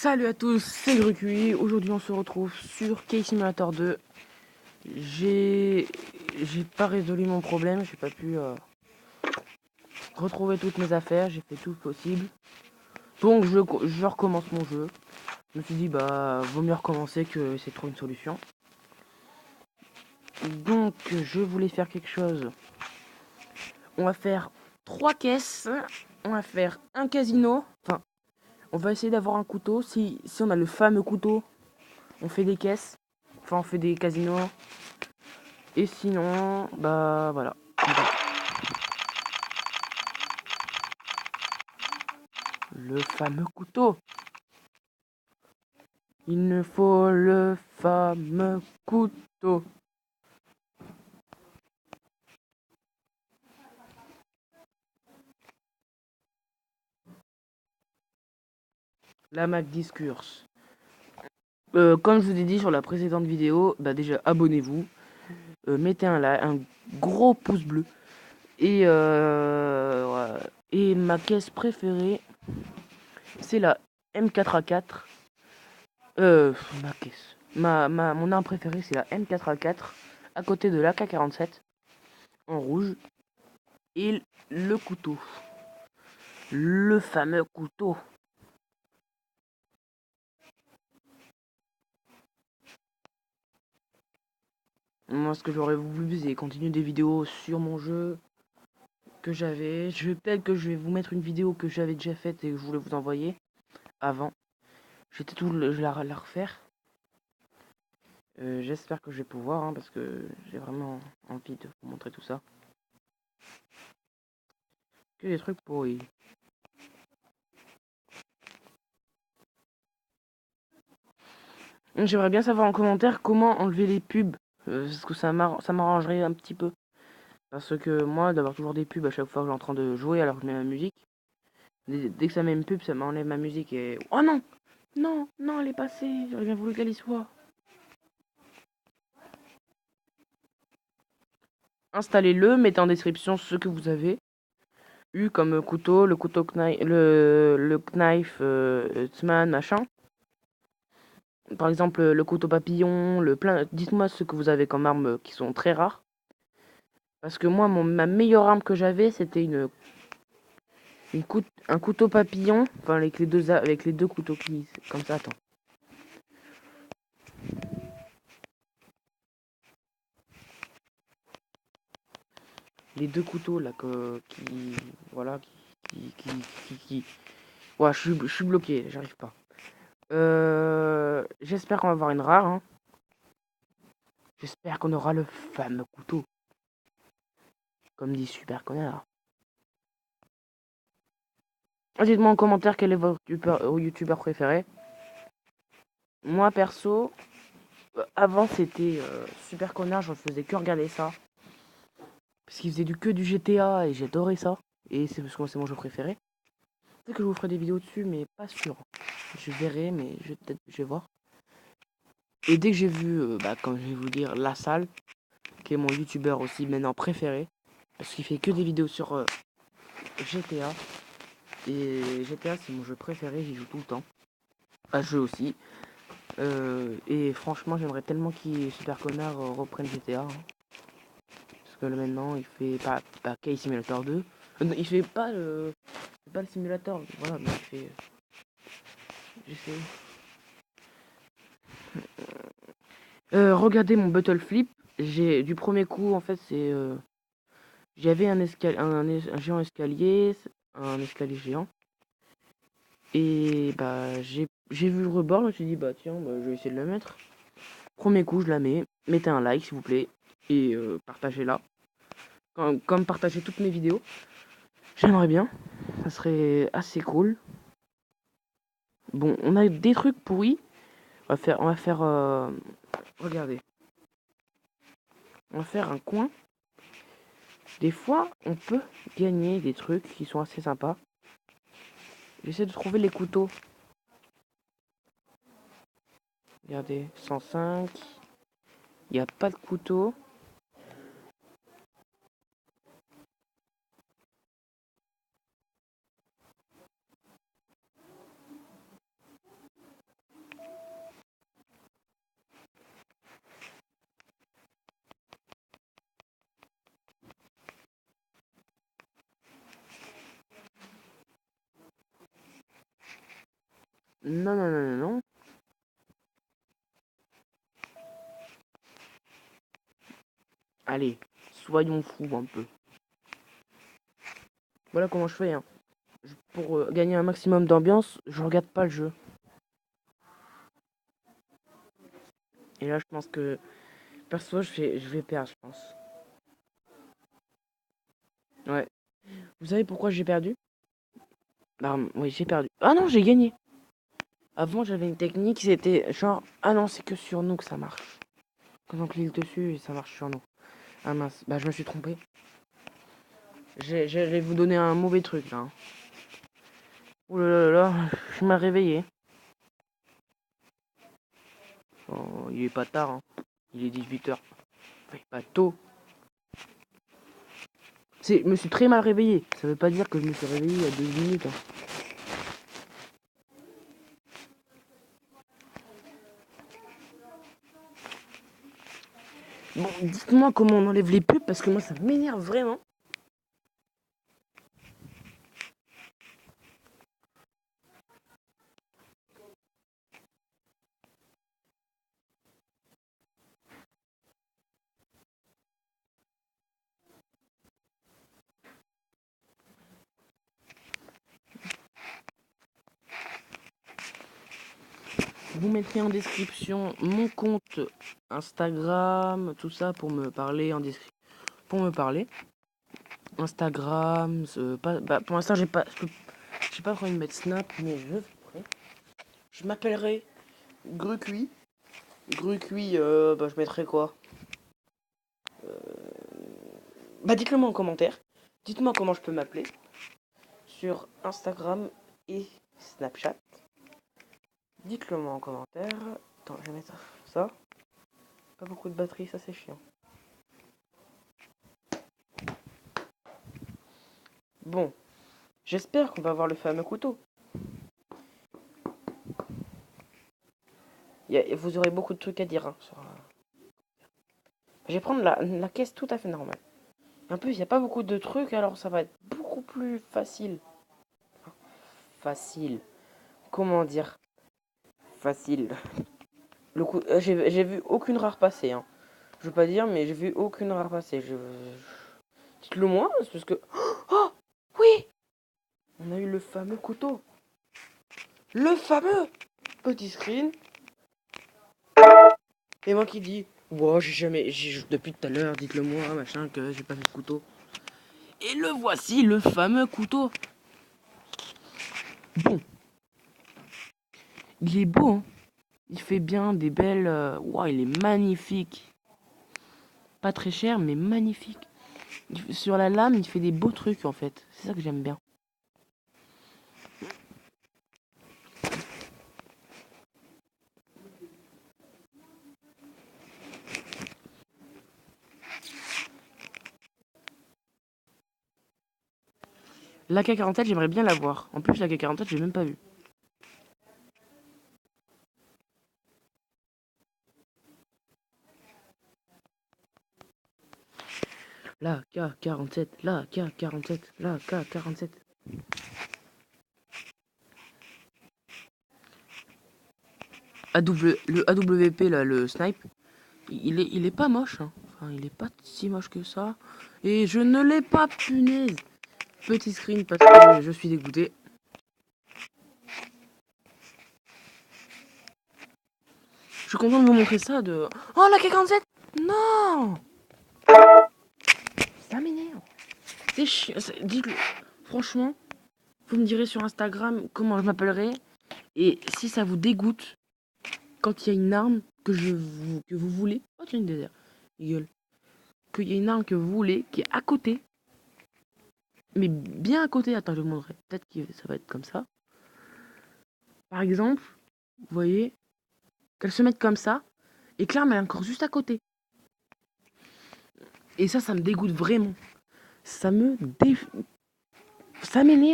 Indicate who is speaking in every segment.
Speaker 1: Salut à tous, c'est Grucui. Aujourd'hui on se retrouve sur Case Simulator 2. J'ai pas résolu mon problème, j'ai pas pu retrouver toutes mes affaires, j'ai fait tout le possible. Donc je recommence mon jeu. Je me suis dit bah vaut mieux recommencer que essayer de trouver une solution. Donc je voulais faire quelque chose. On va faire 3 caisses, on va faire un casino. Enfin, on va essayer d'avoir un couteau. Si on a le fameux couteau, on fait des caisses. Enfin on fait des casinos. Et sinon, bah voilà. Le fameux couteau. Il nous faut le fameux couteau. La Mac Discourse. Comme je vous ai dit sur la précédente vidéo, bah déjà abonnez-vous, mettez un like, un gros pouce bleu. Et voilà. Et ma caisse préférée, c'est la M4A4. Ma caisse. Mon arme préférée, c'est la M4A4 à côté de l'AK-47 en rouge. Et le couteau. Le fameux couteau. Moi, ce que j'aurais voulu, c'est continuer des vidéos sur mon jeu que j'avais. Peut-être que je vais vous mettre une vidéo que j'avais déjà faite et que je voulais vous envoyer avant. Je vais la refaire. J'espère que je vais pouvoir, hein, parce que j'ai vraiment envie de vous montrer tout ça. Que des trucs pourris. J'aimerais bien savoir en commentaire comment enlever les pubs. Parce que ça m'arrangerait un petit peu. Parce que moi, d'avoir toujours des pubs à chaque fois que je suis en train de jouer alors que je mets ma musique. Dès que ça met une pub, ça m'enlève ma musique et... Oh non! Non, non, elle est passée. J'aurais bien voulu qu'elle y soit. Installez-le, mettez en description ce que vous avez eu comme couteau, le couteau knife, le knife Hutzman, machin. Par exemple, le couteau papillon, dites-moi ce que vous avez comme armes qui sont très rares. Parce que moi, ma meilleure arme que j'avais, c'était un couteau papillon, enfin avec les deux couteaux qui, comme ça, attends. Les deux couteaux là voilà, ouais, je suis bloqué, j'arrive pas. J'espère qu'on va avoir une rare, hein. J'espère qu'on aura le fameux couteau. Comme dit Super Connard. Dites-moi en commentaire quel est votre youtubeur préféré. Moi perso, avant c'était Super Connard, je faisais que regarder ça. Parce qu'il faisait que du GTA et j'adorais ça. Et c'est parce que c'est mon jeu préféré. Peut-être que je vous ferai des vidéos dessus, mais pas sûr. Je verrai, mais je vais voir. Et dès que j'ai vu, comme je vais vous dire, La Salle, qui est mon youtubeur aussi maintenant préféré, parce qu'il fait que des vidéos sur GTA. Et GTA c'est mon jeu préféré, j'y joue tout le temps. À ce jeu aussi. Et franchement j'aimerais tellement qu'il Super Connard reprenne GTA. Hein. Parce que là maintenant il fait pas Case Simulator 2. Il fait pas le simulateur, voilà, mais il fait. J'essaie. Regardez mon Bottle Flip. J'ai du premier coup en fait c'est. J'avais un géant escalier, un escalier géant. Et bah j'ai vu le rebord, je me suis dit bah tiens, bah, je vais essayer de le mettre. Premier coup je la mets, mettez un like s'il vous plaît, et partagez-la. Comme partager toutes mes vidéos. J'aimerais bien, ça serait assez cool. Bon, on a des trucs pourris. On va faire regardez. On va faire un coin. Des fois, on peut gagner des trucs qui sont assez sympas. J'essaie de trouver les couteaux. Regardez, 105. Il n'y a pas de couteau. Non, non, non, non, non. Allez, soyons fous un peu. Voilà comment je fais, hein. Pour gagner un maximum d'ambiance, je regarde pas le jeu. Et là, je pense que, perso, je vais perdre, je pense. Ouais. Vous savez pourquoi j'ai perdu? Bah, oui, j'ai perdu. Ah non, j'ai gagné. Avant, j'avais une technique, c'était genre, ah non, c'est que sur nous que ça marche. Quand on clique dessus, et ça marche sur nous. Ah mince, bah je me suis trompé. J'allais vous donner un mauvais truc là. Ouh là là là, je m'ai réveillé. Oh, il est pas tard, hein. Il est 18h. Enfin, pas tôt. Je me suis très mal réveillé. Ça veut pas dire que je me suis réveillé il y a 2 minutes, hein. Bon, dites-moi comment on enlève les pubs parce que moi ça m'énerve vraiment. Vous mettrez en description mon compte Instagram, tout ça pour me parler en description. Pour me parler. Instagram, bah, pour l'instant j'ai pas trop envie de mettre Snap, mais je ferai. Je m'appellerai Grucuit. Grucuit, bah je mettrai quoi? Bah dites-le moi en commentaire. Dites-moi comment je peux m'appeler sur Instagram et Snapchat. Dites-le moi en commentaire. Attends, je vais mettre ça. Pas beaucoup de batterie, ça c'est chiant. Bon, j'espère qu'on va avoir le fameux couteau. Vous aurez beaucoup de trucs à dire, hein, Je vais prendre la caisse tout à fait normale. En plus, il n'y a pas beaucoup de trucs, alors ça va être beaucoup plus facile. Facile. Comment dire? Facile. J'ai vu aucune rare passer, hein. Je veux pas dire, mais j'ai vu aucune rare passer. Dites-le moi, parce que... Oh oui, on a eu le fameux couteau. Le fameux petit screen. Et moi qui dis, wow, depuis tout à l'heure, dites-le moi, machin, que j'ai pas fait de couteau. Et le voici, le fameux couteau. Bon, il est beau, hein. Il fait bien des belles... Wow, il est magnifique. Pas très cher, mais magnifique. Sur la lame, il fait des beaux trucs, en fait. C'est ça que j'aime bien. La K47, j'aimerais bien la voir. En plus, la K47, j'ai même pas vu. La K47, la K47, la K47. Le AWP, là, le snipe, il est pas moche, hein. Enfin, il est pas si moche que ça. Et je ne l'ai pas, punaise. Petit screen parce que je suis dégoûté. Je suis content de vous montrer ça de... Oh, la K47. Non. Ça m'énerve. C'est chiant. Dites-le. Franchement, vous me direz sur Instagram comment je m'appellerai. Et si ça vous dégoûte, quand il y a une arme que vous voulez... Oh, tiens, une désert. Gueule. Qu'il y a une arme que vous voulez qui est à côté. Mais bien à côté. Attends, je vous montrerai. Peut-être que ça va être comme ça. Par exemple, vous voyez, qu'elle se mette comme ça. Et que l'arme est encore juste à côté. Et ça me dégoûte vraiment. Ça m'énerve,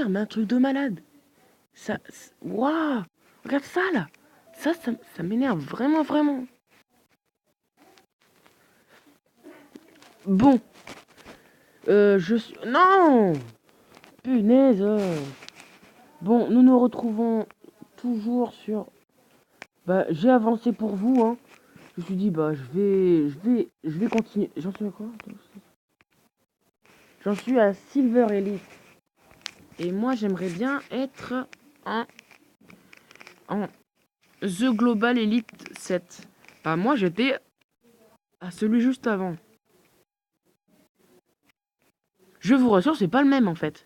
Speaker 1: mais un truc de malade. Waouh. Regarde ça, là. Ça m'énerve vraiment, vraiment. Bon. Non. Punaise. Bon, nous nous retrouvons toujours sur... Bah, j'ai avancé pour vous, hein. Je me suis dit, bah, je vais continuer. J'en suis à quoi? J'en suis à Silver Elite. Et moi, j'aimerais bien être en The Global Elite 7. Bah, moi, j'étais à celui juste avant. Je vous rassure, c'est pas le même, en fait.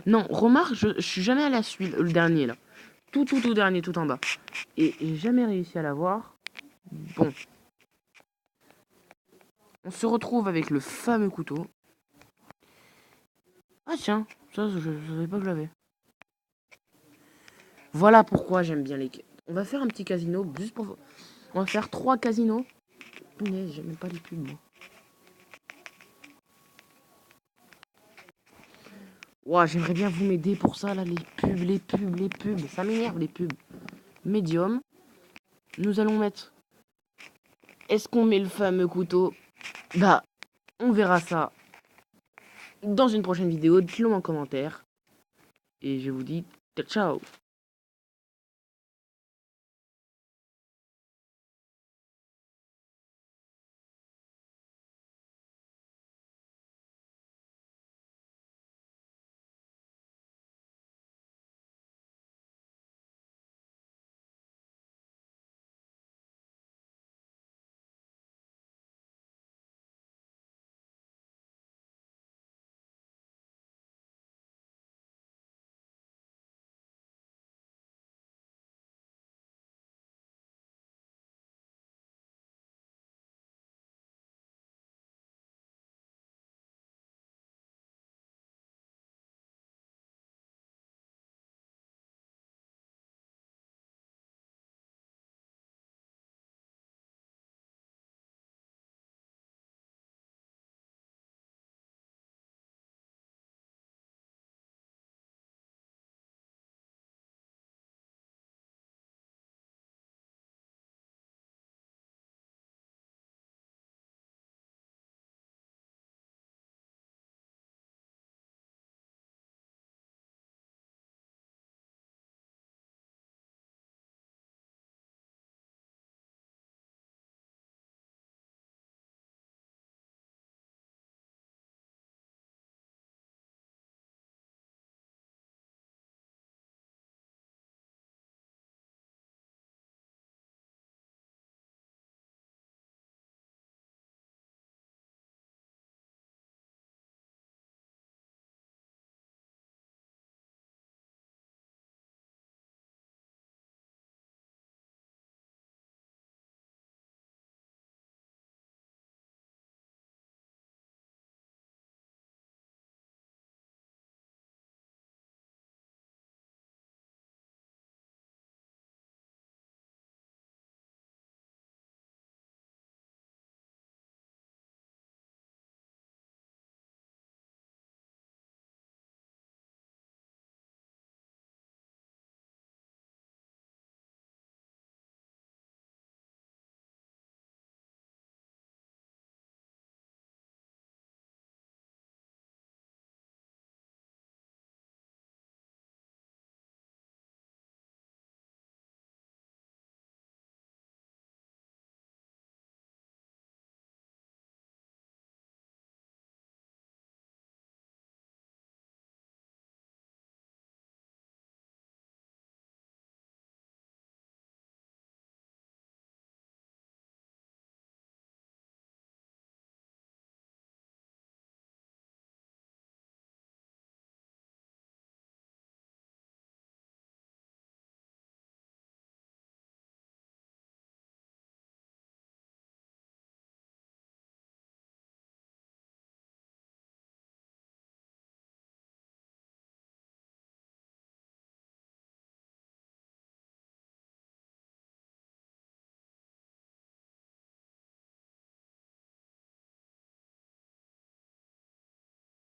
Speaker 1: Non, remarque, je suis jamais allé à celui, le dernier, là. Tout dernier, tout en bas. Et j'ai jamais réussi à l'avoir. Bon. On se retrouve avec le fameux couteau. Ah tiens, ça, je savais pas que je l'avais. Voilà pourquoi j'aime bien les... On va faire un petit casino, juste pour... On va faire 3 casinos. Punaise, j'aime même pas les pubs, moi. Ouah, j'aimerais bien vous m'aider pour ça, là, les pubs. Ça m'énerve, les pubs. Medium. Nous allons mettre... Est-ce qu'on met le fameux couteau? Bah, on verra ça dans une prochaine vidéo. Dites-le en commentaire. Et je vous dis ciao.